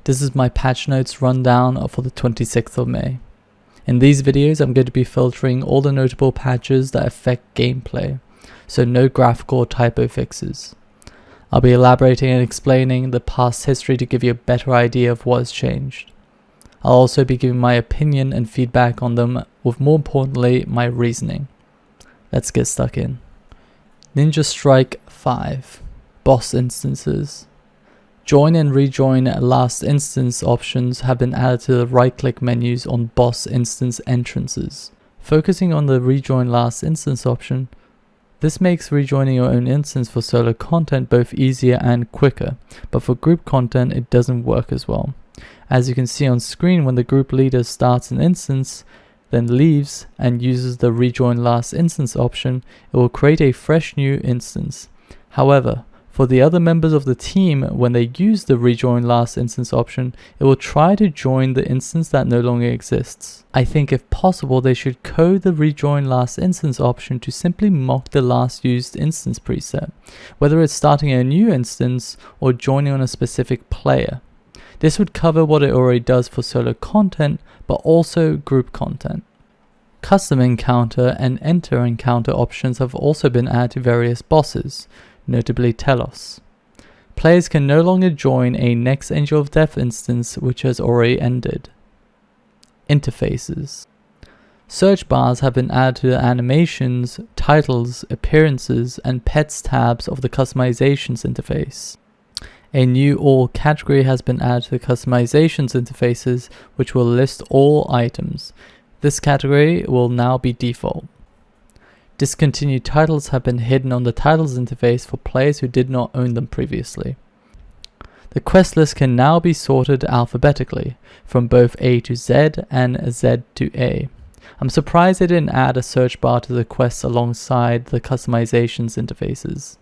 This is my patch notes rundown for the 26th of May. In these videos, I'm going to be filtering all the notable patches that affect gameplay, so no graphical or typo fixes. I'll be elaborating and explaining the past history to give you a better idea of what has changed. I'll also be giving my opinion and feedback on them, with more importantly, my reasoning. Let's get stuck in. Ninja Strike 5. Boss instances. Join and rejoin last instance options have been added to the right-click menus on boss instance entrances. Focusing on the rejoin last instance option, this makes rejoining your own instance for solo content both easier and quicker, but for group content it doesn't work as well. As you can see on screen, when the group leader starts an instance, then leaves and uses the rejoin last instance option, it will create a fresh new instance. However, for the other members of the team, when they use the rejoin last instance option, it will try to join the instance that no longer exists. I think if possible, they should code the rejoin last instance option to simply mock the last used instance preset, whether it's starting a new instance or joining on a specific player. This would cover what it already does for solo content, but also group content. Custom encounter and enter encounter options have also been added to various bosses, notably Telos. Players can no longer join a next Angel of Death instance which has already ended. Interfaces. Search bars have been added to the animations, titles, appearances, and pets tabs of the customizations interface. A new all category has been added to the customizations interfaces, which will list all items. This category will now be default. Discontinued titles have been hidden on the titles interface for players who did not own them previously. The quest list can now be sorted alphabetically, from both A to Z and Z to A. I'm surprised they didn't add a search bar to the quests alongside the customizations interfaces.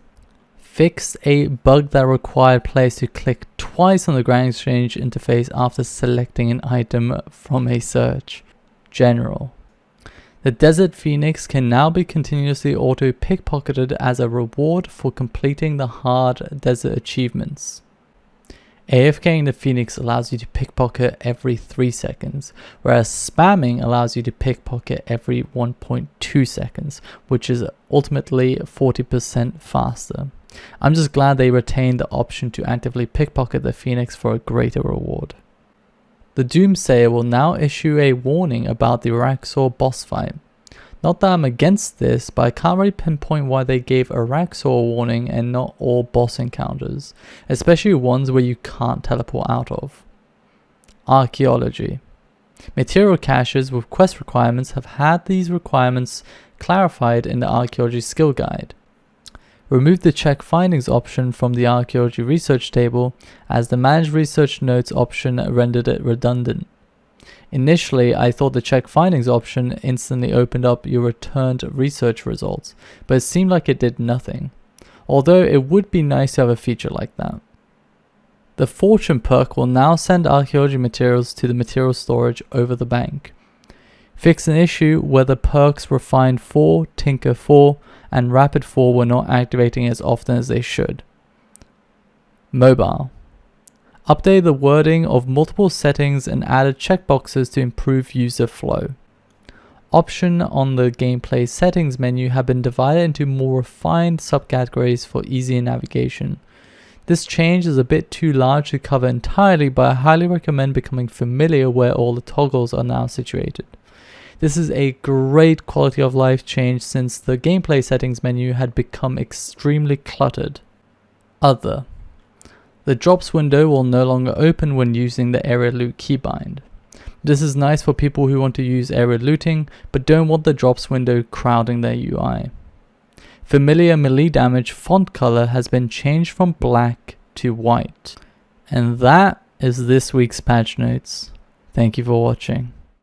Fixed a bug that required players to click twice on the Grand Exchange interface after selecting an item from a search. General. The Desert Phoenix can now be continuously auto-pickpocketed as a reward for completing the hard desert achievements. AFKing the Phoenix allows you to pickpocket every 3 seconds, whereas spamming allows you to pickpocket every 1.2 seconds, which is ultimately 40% faster. I'm just glad they retained the option to actively pickpocket the Phoenix for a greater reward. The Doomsayer will now issue a warning about the Araxor boss fight. Not that I'm against this, but I can't really pinpoint why they gave Araxor a warning and not all boss encounters, especially ones where you can't teleport out of. Archaeology. Material caches with quest requirements have had these requirements clarified in the Archaeology skill guide. Remove the check findings option from the archaeology research table, as the manage research notes option rendered it redundant. Initially, I thought the check findings option instantly opened up your returned research results, but it seemed like it did nothing, although it would be nice to have a feature like that. The fortune perk will now send archaeology materials to the material storage over the bank. Fix an issue where the perks Refined 4, Tinker 4, and Rapid 4 were not activating as often as they should. Mobile. Update the wording of multiple settings and added checkboxes to improve user flow. Options on the gameplay settings menu have been divided into more refined subcategories for easier navigation. This change is a bit too large to cover entirely, but I highly recommend becoming familiar where all the toggles are now situated. This is a great quality of life change since the gameplay settings menu had become extremely cluttered. Other. The drops window will no longer open when using the area loot keybind. This is nice for people who want to use area looting but don't want the drops window crowding their UI. Familiar melee damage font color has been changed from black to white. And that is this week's patch notes. Thank you for watching.